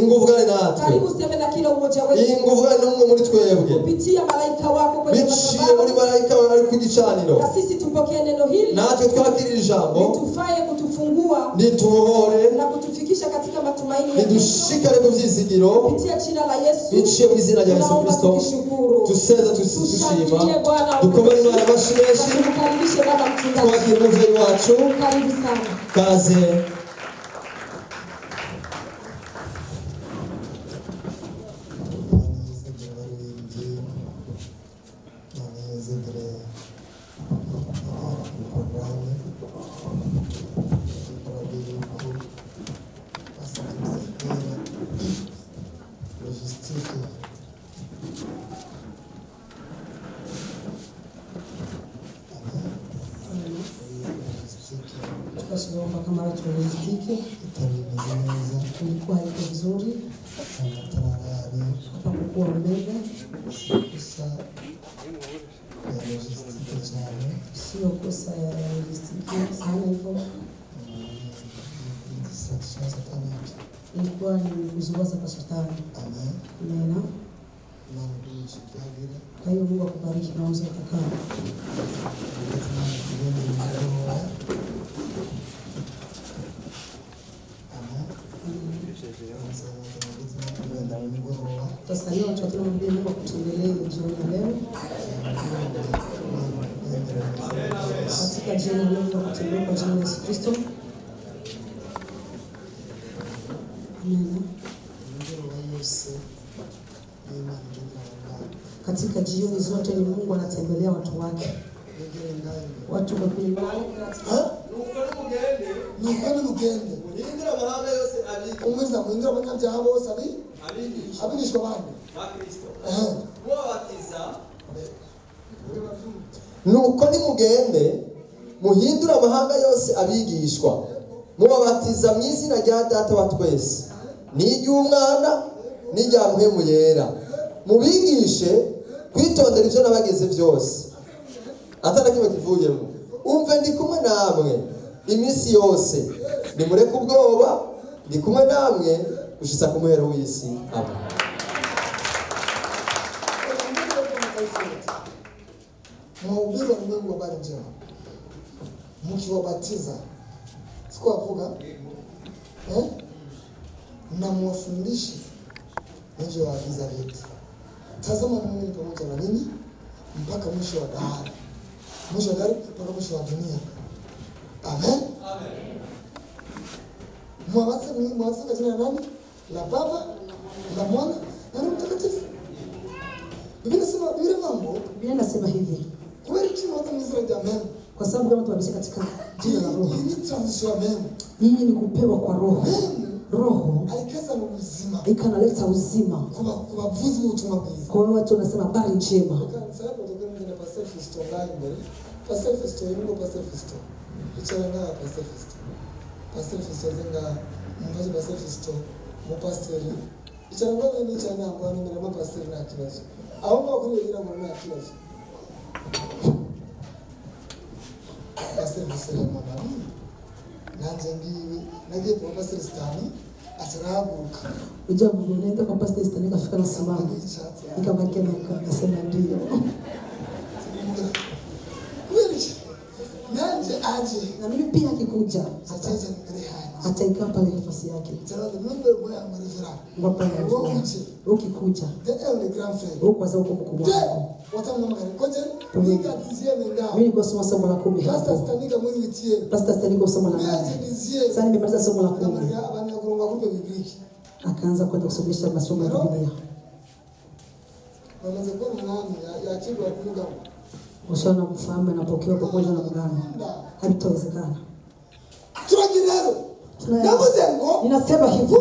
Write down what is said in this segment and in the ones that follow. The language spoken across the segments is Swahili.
nguvu gani natwe? Karibu useme na kila mmoja wetu. Hii nguvu gani n'umwe muri twebwe? Kupitia malaika wako kwenye biciye muri malaika wari ku gicaniro. Na sisi tupokee neno hili. Natwe twakira ijambo. Litufaye kutufungua. Litubohore. Na kutufikisha katika matumaini ya lidushikare mu vyizigiro. Kupitia jina la Yesu. Biciye mu izina rya Yesu Kristo. Tuseze tushima. Dukomere Imana bashimeshi. Tukaribishe baba mchungaji. Twakira umuvyeyi wacu. Karibu sana. Kaze. Tukasoma kama tuelezike tulikuwa iko vizuri hapa kwa mbele sio kosa ya logistiki sana hivyo ilikuwa ni kuzubaza kwa shetani. Amen. Kwa hiyo Mungu akubariki na uweze kukaa. Sasa leo tutamwambia Mungu akutembelee jioni ya leo. Katika jina la Mungu akutembelee kwa jina la Yesu Kristo. Amen. Katika jioni zote ni Mungu anatembelea watu wake. Watu wa kulimani Nukani mugende. Muhindura amahanga yose abigi. Umwiza muhindura abanyabyaha bose abigishwa bande. Bakristo. Mubatiza. Nuko nimugende muhindura amahanga yose abigishwa. Mubatiza mu izina rya Data wa twese. N'iry'Umwana n'irya Mpwemu Yera. Mubigishe kwitondera ivyo nabageze byose. Atana kimwe kivuyemo. Umve ndi kumwe namwe iminsi yose. Nimureke ubwoba, ndi kumwe namwe gushitsa ku muhero w'isi. Amen. Mhubiri wa Mungu habari njema. Mkiwabatiza. Siko avuga? Na mwafundishe nje waagiza vitu. Tazama Mungu pamoja na nini mpaka mwisho wa dahari. Mwisho wa dahari mpaka mwisho wa dunia. Amen. Amen. Mwabatiza kwa jina la nani? La Baba, la Mwana, na Roho Mtakatifu. Biblia inasema hivi. Kweli tunaweza mzira amen. Kwa sababu kama tuanze katika jina la Roho. Ni transition amen. Hii ni kupewa kwa Roho. Roho alikaza uzima. Ikanaleta uzima. Kubavuzi ubutumwa bwiza. Kwa hiyo watu wanasema habari njema. Sasa ndio ndio Pastor Fisto mbele. Pastor Fisto yuko Pastor Fisto. Ichana Pastor Fisto. Pastor Fisto zenga mbaje Pastor Fisto mu pastor. Ichana ngone ni chana ngo ni mama pastor na kibazo. Aho kuri yira mu na kibazo. Pastor Fisto mama. Nanje ngiwe nagiye kwa Pastor Stani atarabuka. Unajua unaenda kwa Pastor Stani kafika na simama. Nikamwambia akasema ndio. Nanje aje na mimi pia akikuja ataje ngrehani ataikaa pale nafasi yake. Tazama ndio moyo amarejera. Ngapa ukikuja. The grand friend. Huko kwanza uko mkubwa wako. Watamna magari. Koje nika dizie menga. Mimi niko somo la 10 hapo. Pastor Stanika mwezi vitie. Pastor Stanika somo la 8. Sasa nimemaliza somo la 10. Abana kuronga kumbe Biblia. Akaanza kwenda kusomesha masomo ya Biblia. Wanaanza kwa nani ya kitu ya kufunga. Ushaona mfahamu anapokewa pamoja na mganga. Haitawezekana. Turagirero. Nabuzengo. Ninasema hivi.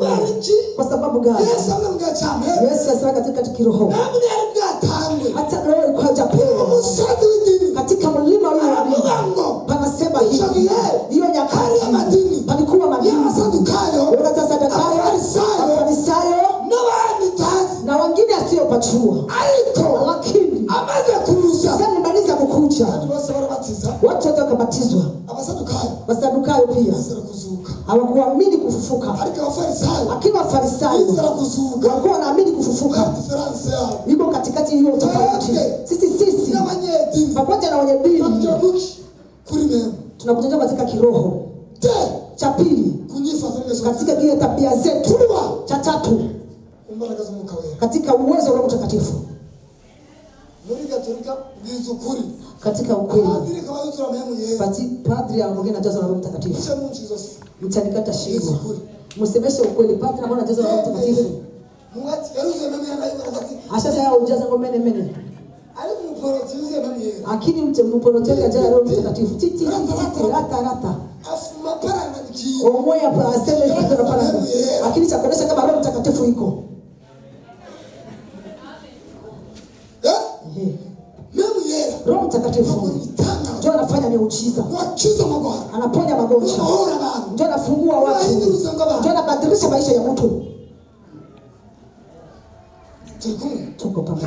Kwa sababu gani? Yesu amemgachame. Yesu asema katika kiroho. Nabu ni aligatangwe. Hata leo kwa japewa. Musadi witini. Katika mlima ule wa Mungu. Panasema hivi. Hiyo nyakati ya madini. Palikuwa madini. Ya Sadukayo. Wakati Sadukayo. Farisayo. Na wengine asiyopachua. Aliko. Lakini amaze kuruza. Sasa nimaliza kukuja. Watu wanabatizwa. Watu wakabatizwa. Abasadukayo. Wasadukayo pia hawakuamini kufufuka. Lakini Wafarisayo walikuwa wanaamini kufufuka. Yuko katikati hiyo tofauti. Sisi pamoja na wenye dini tunakujenga katika kiroho. Cha pili, katika kile tabia zetu. Cha tatu, katika uwezo wa Roho Mtakatifu. Katika ukweli. Padri anaongea na jaza la Roho Mtakatifu. Mtanikata shingo. Msemeshe ukweli. Padri anaongea na jaza la Roho Mtakatifu. Asha yao ujaza ngomene. Akini mporotoka jaza la Roho Mtakatifu. Titi rata. Omoya pa aseme kitu na pana. Akini cha kuonesha kama Roho Mtakatifu iko. Roho Mtakatifu ndio anafanya miujiza. Anaponya magonjwa. Ndio anafungua watu. Ndio anabadilisha maisha ya mtu. Tuko pamoja.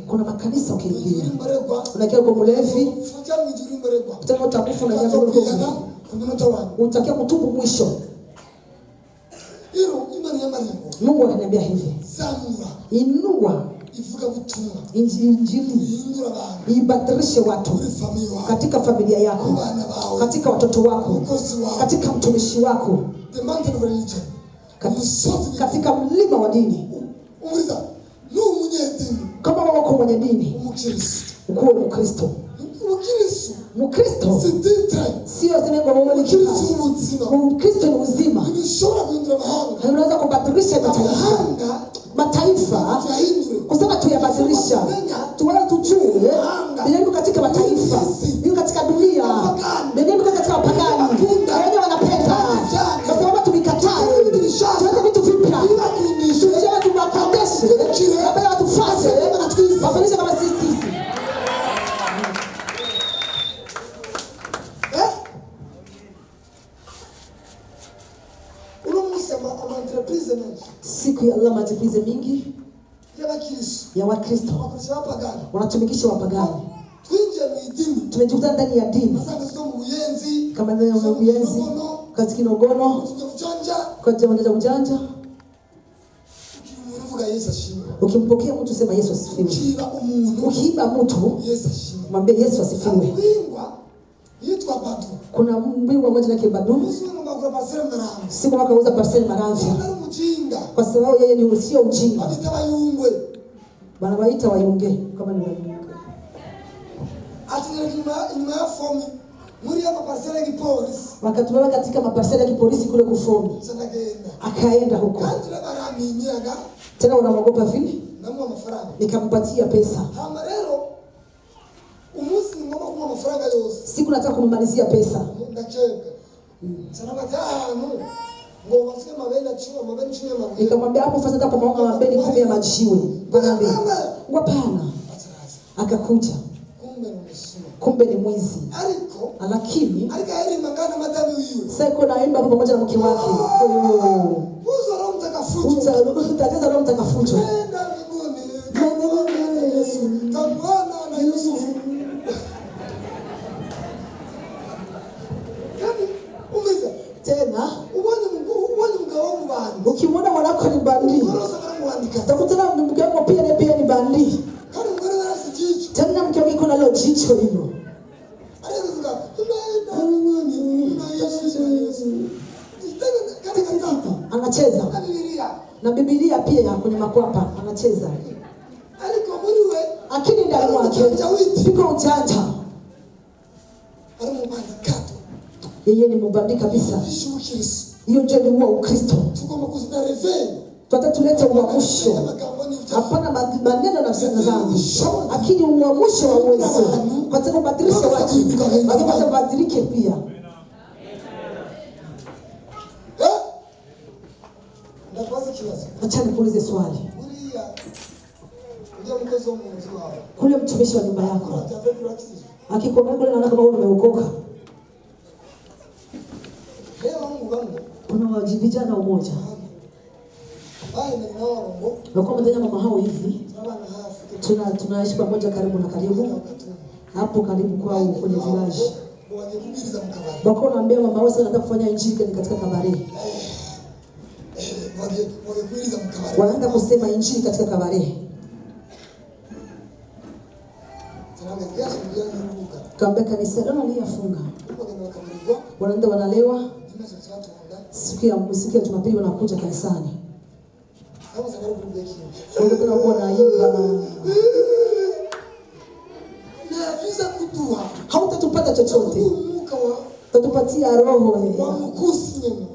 Kuna makanisa ukiingia. Unakia kwa mlevi. Tena utakufa na nyama yako. Utakia kutubu mwisho. Mungu ananiambia hivi. Inua Injili ibadilishe watu katika familia yako, katika watoto wako, katika mtumishi wako, katika mlima wa dini. Kama wako mwenye dini, ukuwe Mkristo. Mkristo sio zengo wewe Mkristo ni uzima. Unaweza kubadilisha mataifa kusema tuyabadilisha. Tuwala tujue ndio katika mataifa, ndio katika dunia, ndio katika wapagani. Wao wanapenda kwa sababu tumekataa. Tunataka vitu vipya. Tunataka tubakandeshe, labda watu fase, wafanyisha kama sisi. Siku ya Allah majipize mingi ya Wakristo wanatumikisha wapagani. Tumejikuta ndani ya dini kama ndani ya uyenzi, katika kinogono, kwa ujanja. Ukimpokea mtu sema Yesu asifiwe. Ukiiba mtu mwambie Yesu asifiwe. Kuna mbingwa mmoja na kibadu. Siku wakauza parcel Maranzi. Kwa sababu yeye ni sio ujinga. Bana waita wayunge kama ni wayunge. Wakatulala katika maparsela ya kipolisi kule kufomi. Akaenda huko. Tena unamwogopa vile? Nikampatia pesa. Siku nataka kummalizia pesa. Nikamwambia hapo fasa hapo maonga mabeni 10 ya majiwe. Ngombe. Hapana. Akakuja. Kumbe ni mwizi. Lakini sasa naimba pamoja na mke wake. Utakaza Roho Mtakatifu. Tena ukimwona mwanako ni bandi, utakutana na mke wako pia ni bandi. Tena mke wako kuna leo jicho hilo. Anacheza na Biblia pia kwenye makwapa anacheza. Akini ndani mwake piko ujanja. Yeye ni mbandi kabisa. Hiyo ndio ni Ukristo. Tutatuleta uamsho. Hapana maneno na sana zangu. Lakini uamsho wa uwezo. Kwa sababu badilisha watu. Wakipata badilike pia. Acha nikuulize swali. Kule mtumishi wa nyumba yako akikomea kule naona kama wewe umeokoka. Kuna vijana umoja. Na kwa mtanya mama hao hivi. Tunaishi pamoja karibu na karibu. Hapo karibu kwao kwenye village. kubwiriza mkabari. Bako naambia mama wao wanataka kufanya injili katika kabari. Kubwiriza mkabari. Wanaanza kusema injili katika kabari. Kaambia kanisa leo aliyafunga. Wanaenda wanalewa. Siku ya Jumapili wanakuja kanisani. Wanaenda wanaimba na hautatupata chochote. Tatupatia roho wa mkusi neno.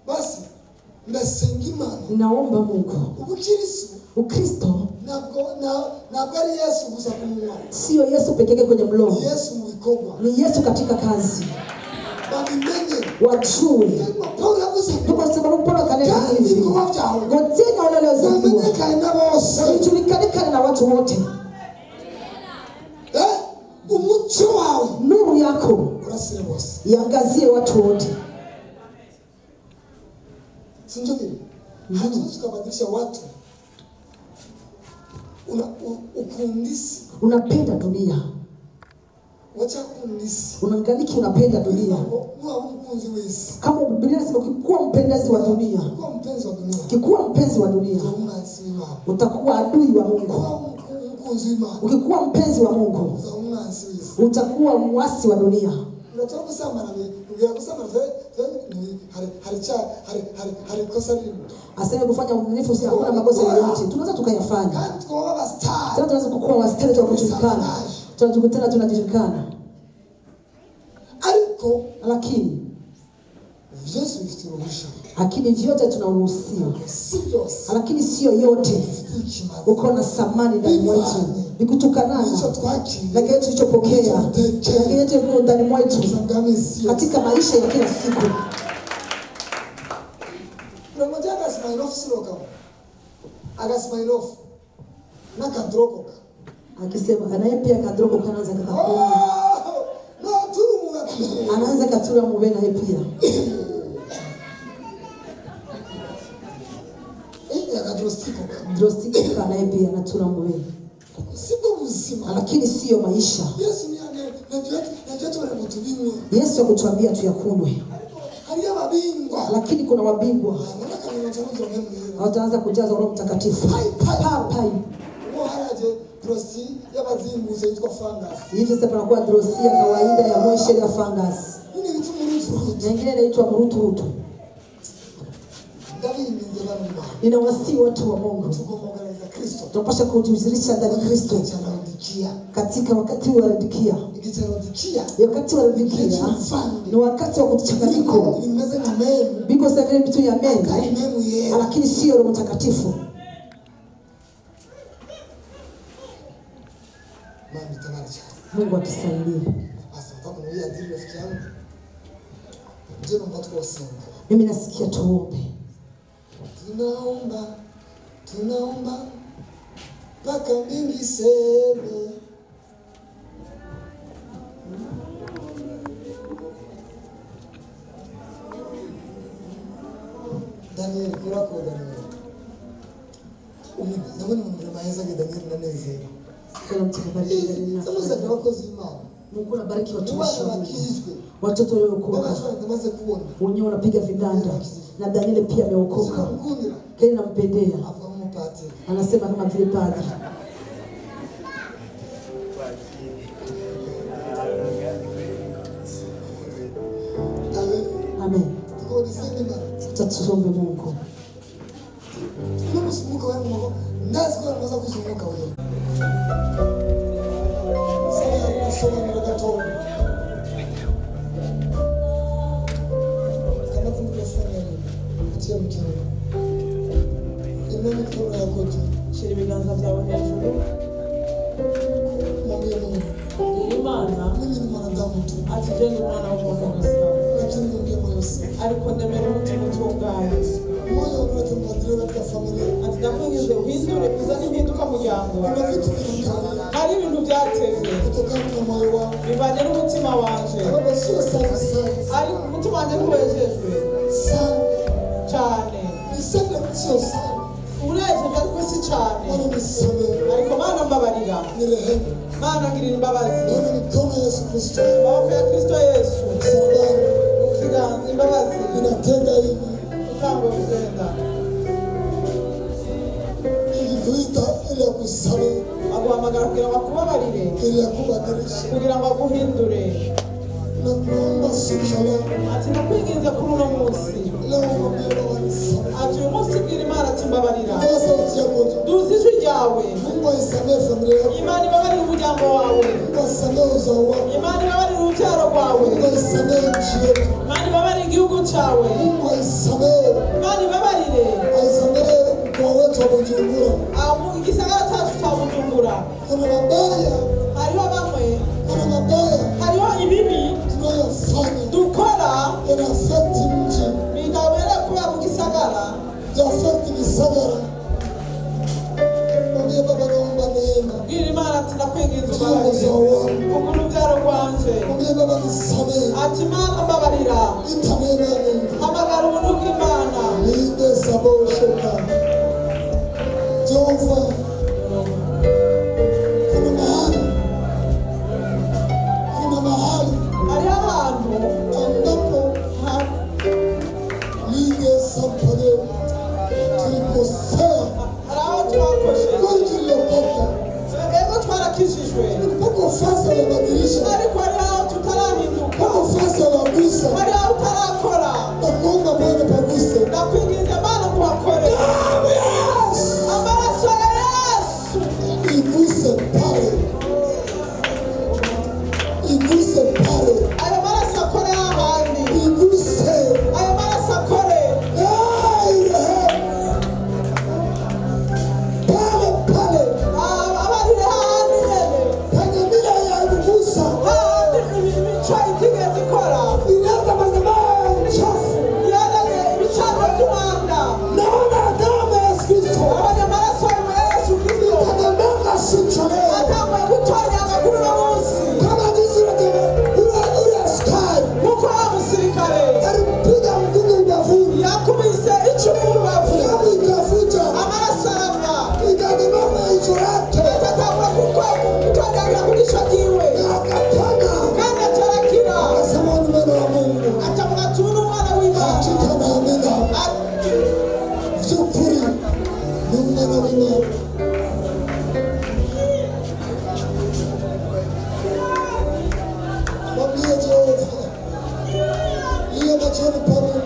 Basi ndasengima. Naomba Mungu. Ukristo na bali Yesu gusa kumwa. Sio Yesu pekee yake kwenye mlomo. Yesu mwikorwa. Ni Yesu katika kazi. Babimenye wajue. Kwa sababu Paulo kanena hivi. Ngoteni waliozaliwa. Wajulikane na watu wote. Umucho wao. Nuru yako iangazie watu wote. Sinjo vile. Hatuwezi kubadilisha watu. Ukundisi. Unapenda dunia. Wacha kundisi. Unaangaliki unapenda dunia. Kama Biblia inasema ukikuwa mpenzi wa dunia. Ukikuwa mpenzi wa dunia. Utakuwa adui wa Mungu. Ukikuwa mpenzi wa Mungu. Utakuwa muasi wa dunia. Unataka kusema na aseme kufanya uaminifu si hakuna makosa yoyote. Tunaweza tukayafanya. Tunaweza kukua wastari wa kujulikana. Tunajikutana tunajulikana. Lakini vyote tunaruhusiwa. Lakini sio yote. Uko na samani ndani mwetu. Nikutukanana. Lakini tulichopokea. Lakini tuko ndani mwetu. Katika maisha ya kila siku. Unamjanga smile off sloka. Aga smile off. Na kadroko. Akisema anaye pia kadroko kanaanza kakakuwa. No turu mu. Anaanza katura mube na pia. Drostiko anaye pia anatura mube. Sipo mzima. Lakini sio maisha. Yesu ni najua tunamtumiwa. Yesu akutuambia tuyakunywe. Halia mabingwa. Lakini kuna wabingwa. Wataanza kujaza Roho Mtakatifu. Pai. Mohaje drosi ya bazimbu zaitwa fungus. Hivi sasa panakuwa drosi ya kawaida ya moisture ya fungus. Ni vitu murutu. Nyingine inaitwa murutu. Ninawasihi watu wa Mungu. Tunapaswa kujizirisha ndani Kristo. Katika wakati wa Laodikia. Wakati wa Laodikia ni wakati wa kuchanganyiko. Biko sasa vitu ya mema, lakini sio Roho Mtakatifu. Mungu atusaidie. Mimi nasikia tuombe. Tunaomba mpaka mbingu iseme. Daniel kurako Daniel. Nabona umuntu maheza ke Daniel naneze. Kila mtu kubariki Daniel. Sasa tunakoze imani. Mungu anabariki watumishi wake. Watoto waliokoka. Wenyewe wanapiga vidanda. Na Daniel pia ameokoka. Kile nampendea. Anasema kama vile padri. Amen. Tutasombe Mungu. Mungu wewe Mungu. Ndazi kwa naweza kuzunguka wewe. Sasa ndio kama tunafanya atia mkeo. Imani kwa yako shiri ibiganza byawe hejuru. Imana mimi ni mwanadamu tu. Ati je ni mwana w'umuntu gusa. Lakini ndio moyo sana. Ariko ndemera umutima utunganye. Moyo wote mwadhiri katika familia. Ati ndakwinjize uhindure bizana impinduka mu muryango. Hari ibintu byatevye. Kutokana na moyo wangu. Bivanye n'umutima wanje. Baba sio safi sana. Ari umutima wanje ntiwejejwe. Sana. Cyane. Niseme sio sana. Ureze byari kwisi cyane. Bwana niseme. Ariko Mana mbabarira. Nirehemu. Mana ngirira imbabazi. None mikono ya Yesu Kristo. Amaboko ya Kristo Yesu. Msalabani. Ikiganza imbabazi. Inatenda hivi. Utango kugenda. Ilikuita ili akusamehe. Aguhamagara kugira ngo akubabarire. Ili akubadilishe. Kugira ngo aguhindure. Na kuomba siku ya leo. Ati nakwinginze kuri uno munsi. Leo mwambie Baba nisamehe. Ati uyu munsi bwira Imana ati mbabarira. Toa sauti yako. Duza ijwi ryawe. Mungu aisamehe familia yako. Imana ibabarire umuryango wawe. Mungu aisamehe uzao wako. Imana ibabarire urubyaro rwawe. Mungu aisamehe nchi yetu. Imana ibabarire igihugu cyawe. Mungu aisamehe. Imana ibabarire Aisamehe mkoa wetu wa Bujumbura. igisagara cyacu cya Bujumbura. Kuna mabaya. Hariho bamwe. Kuna mabaya. Hariho ibibi tunayofanya. dukora Yanafekti mji. bigabera kubera mu gisagara. Yafekti misagara. Mwambie Baba naomba neema. Bwira Imana ati nakwinginze Tuwa umbabarire. uzao wangu. Kugura urubyaro rwanje. Mwambie Baba nisamehe. Ati Imana mbabarira. Ita neema ya Mungu. Hamagara ubuntu bw'Imana. Linde saboshoka. Jehova. Kuna mahali Hariho ahantu ambapo linde sampale tulikosea hari aho twakosheje. kweli tuliyopata Ego twarakijijwe. mpaka fasa wabadilisha Ariko hari aho tutarahinduka. mpaka fasa wagusa Hari aho utarakora. na kuomba Bwana paguse. Ndakwinginze Mana ngo uhakore. Amaraso ya Yesu. Iguse pale, iguse pale, Ayo maraso akore ahandi. iguse Ayo maraso akore. pale pale Abarire ahandi nyene. penye mila ya kugusa Ahandi imico itigeze ikora. ileta madhabahu chafu. Yaranye ibicanwa by'umwanda. Naona damu ya Yesu Kristo Abonye amaraso ya Yesu Kristo. ikadondoka siku ya leo Atanguye gutonyanga kuri uno munsi. kama jinsi ule askari Nkuko wa musirikare alipiga mgungu ubavuni, yakubise icumu mu rubavu. damu ikavuja, Amaraso arava. ikadondoka jicho lake Atatangura gutonyanga ku gico ryiwe. na akapona. Kandi atarakira. Akasema ni mwana wa Mungu. Atavuga ati uyu ni umwana w'Imana. Hakika naamini vyukuri ni mwana wa Mungu. Mwambie Jehova, liye machoni pa Mungu.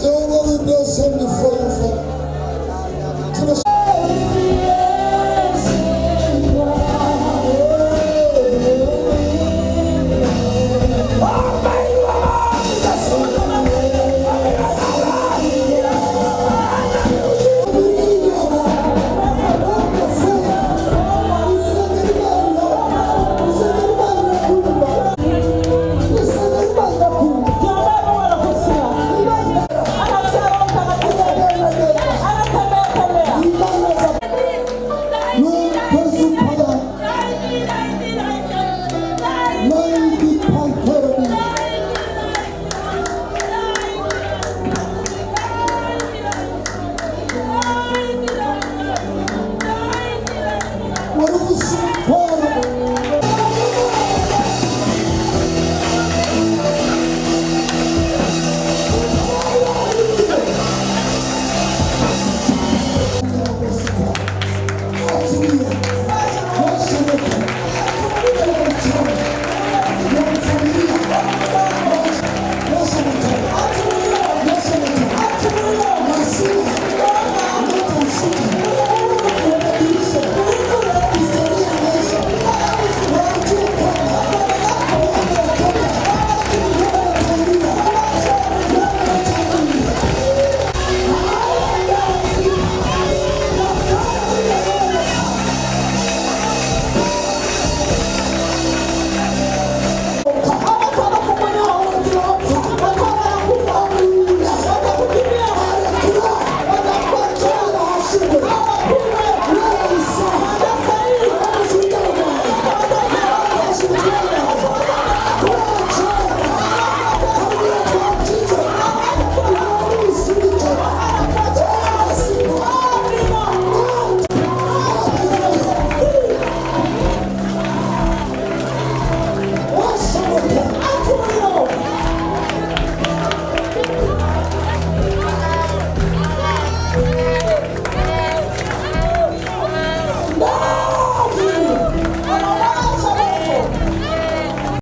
Jehova, we bless him.